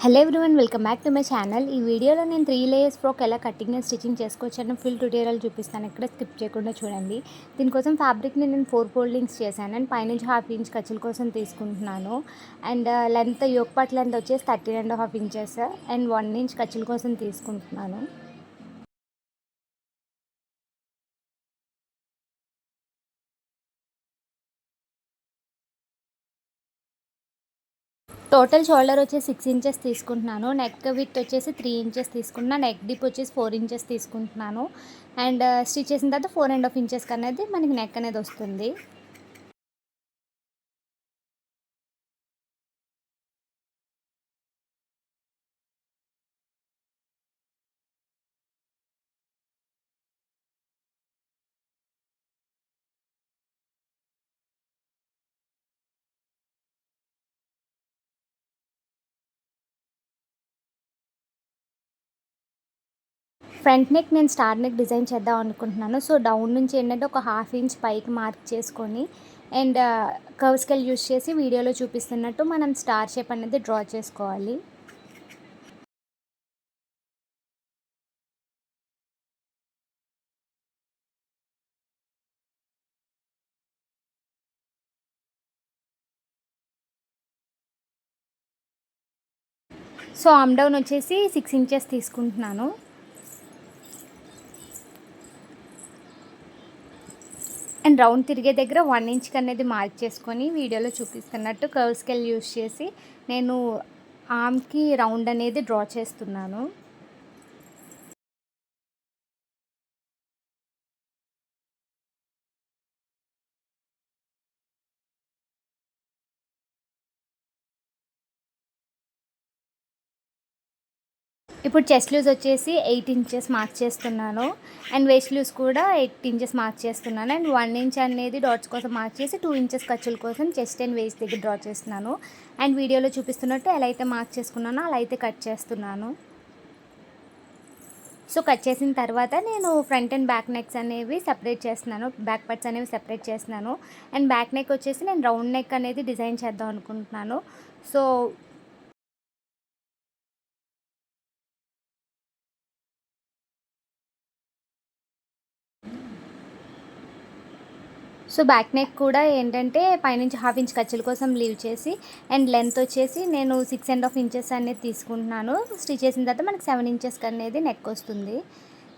Hello everyone, welcome back to my channel. ఈ వీడియోలో నేను 3 లేయర్స్ ఫ్రాక్ ఎలా కటింగ్ అండ్ స్టిచ్చింగ్ చేసుకోవచ్చని ఫుల్ ట్యూటోరియల్ చూపిస్తాను. ఎక్కడ స్కిప్ చేయకుండా చూడండి. దీనికోసం ఫ్యాబ్రిక్ని నేను 4 ఫోల్డింగ్స్ చేశాను అండ్ పైనుంచి 1/2 ఇంచ్ ఖర్చుల కోసం తీసుకుంటున్నాను. And length yoke part length వచ్చేసి 13.5 ఇంచెస్ అండ్ 1 ఇంచ్ ఖర్చుల కోసం తీసుకుంటున్నాను. టోటల్ షోల్డర్ వచ్చేసి 6 ఇంచెస్ తీసుకుంటున్నాను. నెక్ విడ్త్ వచ్చేసి 3 ఇంచెస్ తీసుకుంటున్నాను. నెక్ డిప్ వచ్చేసి 4 ఇంచెస్ తీసుకుంటున్నాను. అండ్ స్టిచ్ చేసిన తర్వాత 4.5 ఇంచెస్కి అనేది మనకి నెక్ అనేది వస్తుంది. ఫ్రంట్ నెక్ నేను స్టార్ నెక్ డిజైన్ చేద్దాం అనుకుంటున్నాను. సో డౌన్ నుంచి ఏంటంటే ఒక 1/2 ఇంచ్ పైకి మార్క్ చేసుకొని అండ్ కర్వ్ స్కేల్ యూస్ చేసి వీడియోలో చూపిస్తున్నట్టు మనం స్టార్ షేప్ అనేది డ్రా చేసుకోవాలి. సో ఆమ్ డౌన్ వచ్చేసి 6 ఇంచెస్ తీసుకుంటున్నాను. అండ్ రౌండ్ తిరిగే దగ్గర 1 ఇంచ్కి అనేది మార్క్ చేసుకొని వీడియోలో చూపిస్తున్నట్టు కర్వ్ స్కేల్ యూస్ చేసి నేను ఆర్మ్కి రౌండ్ అనేది డ్రా చేస్తున్నాను. ఇప్పుడు చెస్ట్ లూజ్ వచ్చేసి 8 ఇంచెస్ మార్క్ చేస్తున్నాను. అండ్ వేస్ట్ లూజ్ కూడా 8 ఇంచెస్ మార్క్ చేస్తున్నాను. అండ్ 1 ఇంచ్ అనేది డాట్స్ కోసం మార్క్ చేసి 2 ఇంచెస్ ఖర్చుల కోసం చెస్ట్ అండ్ వేస్ట్ దగ్గర డ్రా చేస్తున్నాను. అండ్ వీడియోలో చూపిస్తున్నట్టు ఎలా అయితే మార్క్ చేసుకున్నానో అలా అయితే కట్ చేస్తున్నాను. సో కట్ చేసిన తర్వాత నేను ఫ్రంట్ అండ్ బ్యాక్ నెక్స్ అనేవి సెపరేట్ చేస్తున్నాను. బ్యాక్ పార్ట్స్ అనేవి సెపరేట్ చేస్తున్నాను. అండ్ బ్యాక్ నెక్ వచ్చేసి నేను రౌండ్ నెక్ అనేది డిజైన్ చేద్దాం అనుకుంటున్నాను. సో బ్యాక్ నెక్ కూడా ఏంటంటే పైనుంచి 1/2 ఇంచ్ ఖర్చుల కోసం లీవ్ చేసి అండ్ లెంత్ వచ్చేసి నేను 6.5 ఇంచెస్ అనేది తీసుకుంటున్నాను. స్టిచ్ చేసిన తర్వాత మనకి 7 ఇంచెస్కి అనేది నెక్ వస్తుంది.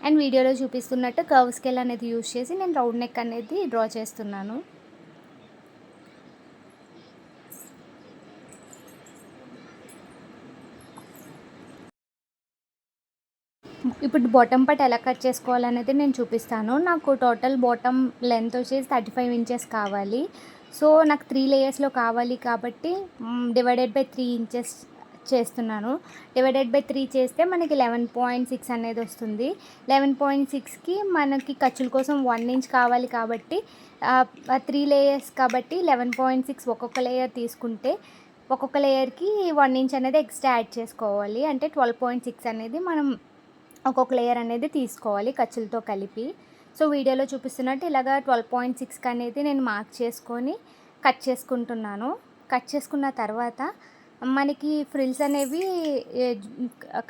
అండ్ వీడియోలో చూపిస్తున్నట్టు కర్వ్ స్కేల్ అనేది యూస్ చేసి నేను రౌండ్ నెక్ అనేది డ్రా చేస్తున్నాను. ఇప్పుడు బాటమ్ పార్ట్ ఎలా కట్ చేసుకోవాలనేది నేను చూపిస్తాను. నాకు టోటల్ బాటమ్ లెంత్ వచ్చేసి 35 ఇంచెస్ కావాలి. సో నాకు 3 లేయర్స్లో కావాలి కాబట్టి డివైడెడ్ బై 3 ఇంచెస్ చేస్తున్నాను. డివైడెడ్ బై 3 చేస్తే మనకి 11.6 అనేది వస్తుంది. 11.6కి మనకి ఖర్చుల కోసం 1 ఇంచ్ కావాలి కాబట్టి 3 లేయర్స్ కాబట్టి 11.6 ఒక్కొక్క లేయర్ తీసుకుంటే ఒక్కొక్క లేయర్కి 1 ఇంచ్ అనేది ఎక్స్ట్రా యాడ్ చేసుకోవాలి. అంటే 12.6 అనేది మనం ఒక్కొక్క లేయర్ అనేది తీసుకోవాలి ఖర్చులతో కలిపి. సో వీడియోలో చూపిస్తున్నట్టు ఇలాగా 12.6 అనేది నేను మార్క్ చేసుకొని కట్ చేసుకుంటున్నాను. కట్ చేసుకున్న తర్వాత మనకి ఫ్రిల్స్ అనేవి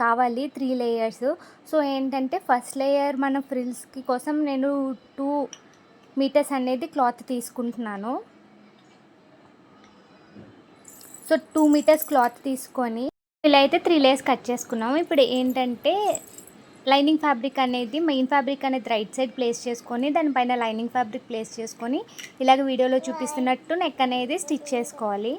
కావాలి 3 లేయర్స్. సో ఏంటంటే ఫస్ట్ లేయర్ మన ఫ్రిల్స్కి కోసం నేను 2 మీటర్స్ అనేది క్లాత్ తీసుకుంటున్నాను. సో 2 మీటర్స్ క్లాత్ తీసుకొని ఇలా అయితే 3 లేయర్స్ కట్ చేసుకున్నాము. ఇప్పుడు ఏంటంటే లైనింగ్ ఫ్యాబ్రిక్ అనేది మెయిన్ ఫ్యాబ్రిక్ అనేది రైట్ సైడ్ ప్లేస్ చేసుకొని దానిపైన లైనింగ్ ఫ్యాబ్రిక్ ప్లేస్ చేసుకొని ఇలాగ వీడియోలో చూపిస్తున్నట్టు నెక్ అనేది స్టిచ్ చేసుకోవాలి.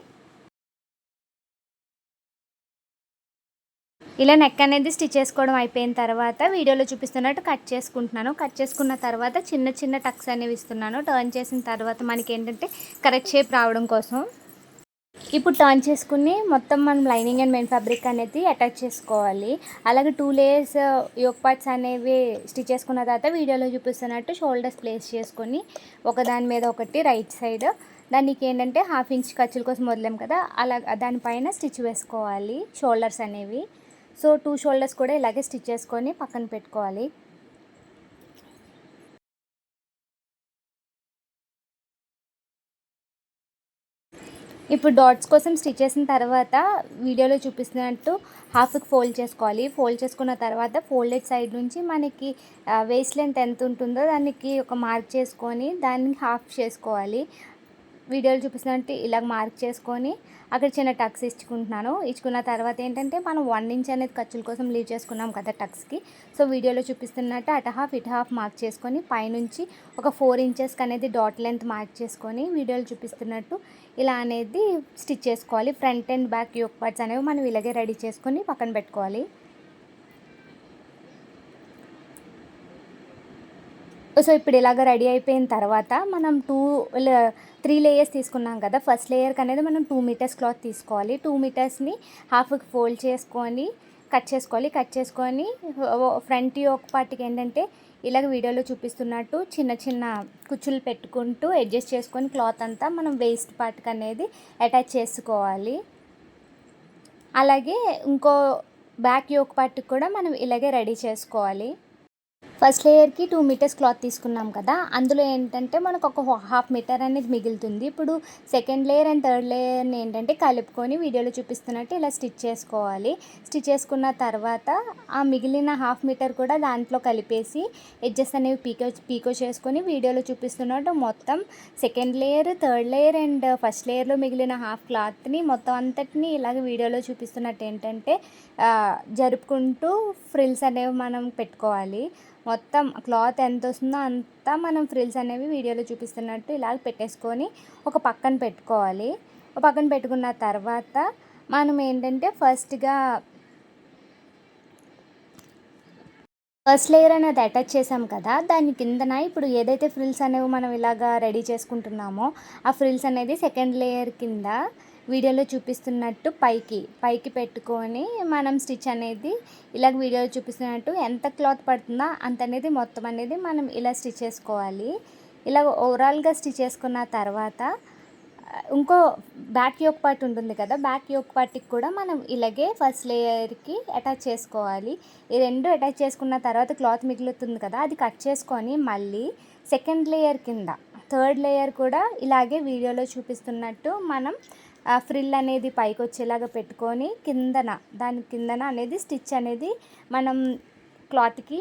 ఇలా నెక్ అనేది స్టిచ్ చేసుకోవడం అయిపోయిన తర్వాత వీడియోలో చూపిస్తున్నట్టు కట్ చేసుకుంటున్నాను. కట్ చేసుకున్న తర్వాత చిన్న చిన్న టక్స్ అనేవి ఇస్తున్నాను. టర్న్ చేసిన తర్వాత మనకి ఏంటంటే కరెక్ట్ షేప్ రావడం కోసం ఇప్పుడు టర్న్ చేసుకుని మొత్తం మనం లైనింగ్ అండ్ మెయిన్ ఫ్యాబ్రిక్ అనేది అటాచ్ చేసుకోవాలి. అలాగే 2 లేయర్స్ యోక్ పార్ట్స్ అనేవి స్టిచ్ చేసుకున్న తర్వాత వీడియోలో చూపిస్తున్నట్టు షోల్డర్స్ ప్లేస్ చేసుకొని ఒకదాని మీద ఒకటి రైట్ సైడ్ దానికి ఏంటంటే 1/2 ఇంచ్ ఖర్చుల కోసం వదిలాం కదా, అలా దానిపైన స్టిచ్ వేసుకోవాలి షోల్డర్స్ అనేవి. సో 2 షోల్డర్స్ కూడా ఇలాగే స్టిచ్ చేసుకొని పక్కన పెట్టుకోవాలి. ఇప్పుడు డాట్స్ కోసం స్టిచ్ చేసిన తర్వాత వీడియోలో చూపిస్తున్నట్టు హాఫ్కి ఫోల్డ్ చేసుకోవాలి. ఫోల్డ్ చేసుకున్న తర్వాత ఫోల్డెడ్ సైడ్ నుంచి మనకి వేస్ట్ లెంత్ ఎంత ఉంటుందో దానికి ఒక మార్క్ చేసుకొని దాన్ని హాఫ్ చేసుకోవాలి. వీడియోలో చూపిస్తున్నట్టు ఇలా మార్క్ చేసుకొని అక్కడ చిన్న టక్స్ ఇచ్చుకున్న తర్వాత ఏంటంటే మనం 1 ఇంచ్ అనేది ఖర్చుల కోసం లీవ్ చేసుకున్నాం కదా టక్స్కి. సో వీడియోలో చూపిస్తున్నట్టు అటు హాఫ్ ఇటు హాఫ్ మార్క్ చేసుకొని పైనుంచి ఒక 4 ఇంచెస్కి అనేది డాట్ లెంత్ మార్క్ చేసుకొని వీడియోలో చూపిస్తున్నట్టు ఇలా అనేది స్టిచ్ చేసుకోవాలి. Front and back yoke parts అనేవి మనం ఇలాగే రెడీ చేసుకొని పక్కన పెట్టుకోవాలి. సో ఇప్పుడు ఇలాగ రెడీ అయిపోయిన తర్వాత మనం 3 లేయర్స్ తీసుకున్నాం కదా. ఫస్ట్ లేయర్కి అనేది మనం 2 మీటర్స్ క్లాత్ తీసుకోవాలి. 2 మీటర్స్ని హాఫ్కి ఫోల్డ్ చేసుకొని కట్ చేసుకొని ఫ్రంట్ యోక్ పార్ట్కి ఏంటంటే ఇలాగ వీడియోలో చూపిస్తున్నట్టు చిన్న చిన్న కుచ్చులు పెట్టుకుంటూ అడ్జస్ట్ చేసుకొని క్లాత్ అంతా మనం వేస్ట్ పార్ట్కి అనేది అటాచ్ చేసుకోవాలి. అలాగే ఇంకో బ్యాక్ యోక్ పార్ట్కి కూడా మనం ఇలాగే రెడీ చేసుకోవాలి. ఫస్ట్ లేయర్కి 2 మీటర్స్ క్లాత్ తీసుకున్నాం కదా. అందులో ఏంటంటే మనకు ఒక హాఫ్ మీటర్ అనేది మిగులుతుంది. ఇప్పుడు సెకండ్ లేయర్ అండ్ థర్డ్ లేయర్ని ఏంటంటే కలుపుకొని వీడియోలో చూపిస్తున్నట్టు ఇలా స్టిచ్ చేసుకోవాలి. స్టిచ్ చేసుకున్న తర్వాత ఆ మిగిలిన హాఫ్ మీటర్ కూడా దాంట్లో కలిపేసి ఎడ్జెస్ అనేవి పీకో చేసుకొని వీడియోలో చూపిస్తున్నట్టు మొత్తం second layer, third layer and first లేయర్లో మిగిలిన హాఫ్ క్లాత్ని మొత్తం అంతటిని ఇలాగ వీడియోలో చూపిస్తున్నట్టు ఏంటంటే జరుపుకుంటూ ఫ్రిల్స్ అనేవి మనం పెట్టుకోవాలి. మొత్తం క్లాత్ ఎంత వస్తుందో అంతా మనం ఫ్రిల్స్ అనేవి వీడియోలో చూపిస్తున్నట్టు ఇలా పెట్టేసుకొని ఒక పక్కన పెట్టుకోవాలి. ఒక పక్కన పెట్టుకున్న తర్వాత మనం ఏంటంటే ఫస్ట్ లేయర్ అనేది అటాచ్ చేసాం కదా. దాని కిందన ఇప్పుడు ఏదైతే ఫ్రిల్స్ అనేవి మనం ఇలాగా రెడీ చేసుకుంటున్నామో ఆ ఫ్రిల్స్ అనేది సెకండ్ లేయర్ కింద వీడియోలో చూపిస్తున్నట్టు పైకి పెట్టుకొని మనం స్టిచ్ అనేది ఇలాగ వీడియోలో చూపిస్తున్నట్టు ఎంత క్లాత్ పడుతుందో అంత అనేది మొత్తం అనేది మనం ఇలా స్టిచ్ చేసుకోవాలి. ఇలా ఓవరాల్గా స్టిచ్ చేసుకున్న తర్వాత ఇంకో బ్యాక్ యోక్ పార్ట్ ఉంటుంది కదా. బ్యాక్ యోక్ పార్ట్కి కూడా మనం ఇలాగే ఫస్ట్ లేయర్కి అటాచ్ చేసుకోవాలి. ఈ రెండు అటాచ్ చేసుకున్న తర్వాత క్లాత్ మిగులుతుంది కదా, అది కట్ చేసుకొని మళ్ళీ సెకండ్ లేయర్ కింద థర్డ్ లేయర్ కూడా ఇలాగే వీడియోలో చూపిస్తున్నట్టు మనం ఫ్రిల్ అనేది పైకి వచ్చేలాగా పెట్టుకొని దాని కిందన అనేది స్టిచ్ అనేది మనం క్లాత్కి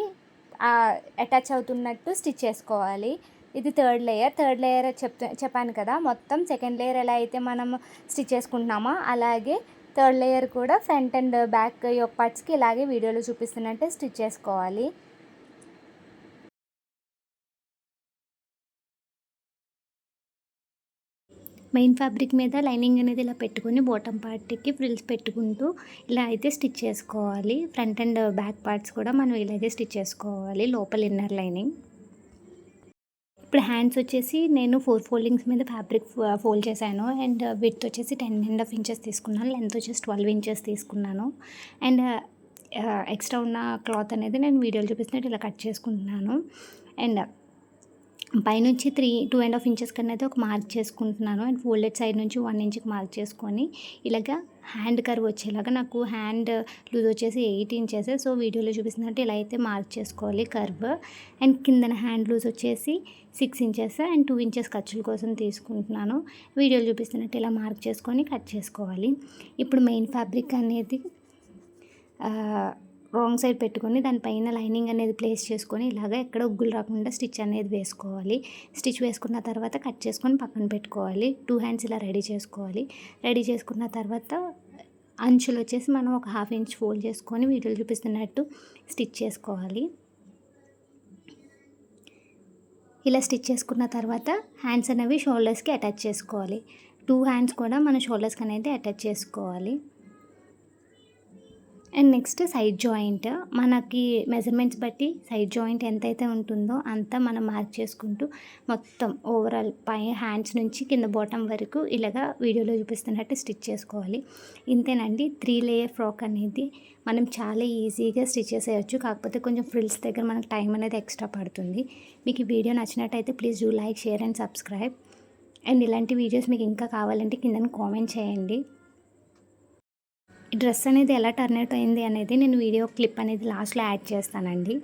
అటాచ్ అవుతున్నట్టు స్టిచ్ చేసుకోవాలి. ఇది థర్డ్ లేయర్ చెప్పాను కదా. మొత్తం సెకండ్ లేయర్ ఎలా అయితే మనం స్టిచ్ చేసుకుంటున్నామో అలాగే థర్డ్ లేయర్ కూడా ఫ్రంట్ అండ్ బ్యాక్ యోక్ పార్ట్స్కి ఇలాగే వీడియోలో చూపిస్తున్నట్టు స్టిచ్ చేసుకోవాలి. మెయిన్ ఫ్యాబ్రిక్ మీద లైనింగ్ అనేది ఇలా పెట్టుకొని బాటమ్ పార్ట్కి ఫ్రిల్స్ పెట్టుకుంటూ ఇలా అయితే స్టిచ్ చేసుకోవాలి. ఫ్రంట్ అండ్ బ్యాక్ పార్ట్స్ కూడా మనం ఇలాగే స్టిచ్ చేసుకోవాలి, లోపల ఇన్నర్ లైనింగ్. ఇప్పుడు హ్యాండ్స్ వచ్చేసి నేను 4 ఫోల్డింగ్స్ మీద ఫ్యాబ్రిక్ ఫోల్డ్ చేశాను. అండ్ విడ్త్ వచ్చేసి 10.5 ఇంచెస్ తీసుకున్నాను. లెంత్ వచ్చేసి 12 ఇంచెస్ తీసుకున్నాను. అండ్ ఎక్స్ట్రా ఉన్న క్లాత్ అనేది నేను వీడియోలో చూపిస్తున్నట్టు ఇలా కట్ చేసుకుంటున్నాను. అండ్ పైనుంచి 2.5 ఇంచెస్ కన్నా అయితే ఒక మార్క్ చేసుకుంటున్నాను. అండ్ ఫోల్డెడ్ సైడ్ నుంచి 1 ఇంచ్కి మార్క్ చేసుకొని ఇలాగా హ్యాండ్ కర్వ్ వచ్చేలాగా, నాకు హ్యాండ్ లూజ్ వచ్చేసి 8 ఇంచెస్. సో వీడియోలో చూపిస్తున్నట్టు ఇలా అయితే మార్క్ చేసుకోవాలి కర్వ్. అండ్ కిందన హ్యాండ్ లూజ్ వచ్చేసి 6 ఇంచెస్ అండ్ 2 ఇంచెస్ ఖర్చుల కోసం తీసుకుంటున్నాను. వీడియోలో చూపిస్తున్నట్టు ఇలా మార్క్ చేసుకొని కట్ చేసుకోవాలి. ఇప్పుడు మెయిన్ ఫ్యాబ్రిక్ అనేది రాంగ్ సైడ్ పెట్టుకొని దానిపైన లైనింగ్ అనేది ప్లేస్ చేసుకొని ఇలాగ ఎక్కడ ఉగ్గులు రాకుండా స్టిచ్ అనేది వేసుకోవాలి. స్టిచ్ వేసుకున్న తర్వాత కట్ చేసుకొని పక్కన పెట్టుకోవాలి. 2 హ్యాండ్స్ ఇలా రెడీ చేసుకోవాలి. రెడీ చేసుకున్న తర్వాత అంచులు వచ్చేసి మనం ఒక 1/2 ఇంచ్ ఫోల్డ్ చేసుకొని వీడియోలో చూపిస్తున్నట్టు స్టిచ్ చేసుకోవాలి. ఇలా స్టిచ్ చేసుకున్న తర్వాత హ్యాండ్స్ అనేవి షోల్డర్స్కి అటాచ్ చేసుకోవాలి. 2 హ్యాండ్స్ కూడా మన షోల్డర్స్కి అనేది అటాచ్ చేసుకోవాలి. అండ్ నెక్స్ట్ సైడ్ జాయింట్, మనకి మెజర్మెంట్స్ బట్టి సైడ్ జాయింట్ ఎంతైతే ఉంటుందో అంతా మనం మార్క్ చేసుకుంటూ మొత్తం ఓవరాల్ పై హ్యాండ్స్ నుంచి కింద బాటమ్ వరకు ఇలాగా వీడియోలో చూపిస్తున్నట్టు స్టిచ్ చేసుకోవాలి. ఇంతేనండి, 3 లేయర్ ఫ్రాక్ అనేది మనం చాలా ఈజీగా స్టిచ్ చేసేయచ్చు. కాకపోతే కొంచెం ఫ్రిల్స్ దగ్గర మనకు టైం అనేది ఎక్స్ట్రా పడుతుంది. మీకు ఈ వీడియో నచ్చినట్టయితే please do like, share and subscribe. And ఇలాంటి వీడియోస్ మీకు ఇంకా కావాలంటే కింద కామెంట్ చేయండి. ఈ డ్రెస్ అనేది ఎలా టర్న్ అవుట్ అయింది అనేది నేను వీడియో క్లిప్ అనేది లాస్ట్లో యాడ్ చేస్తానండి.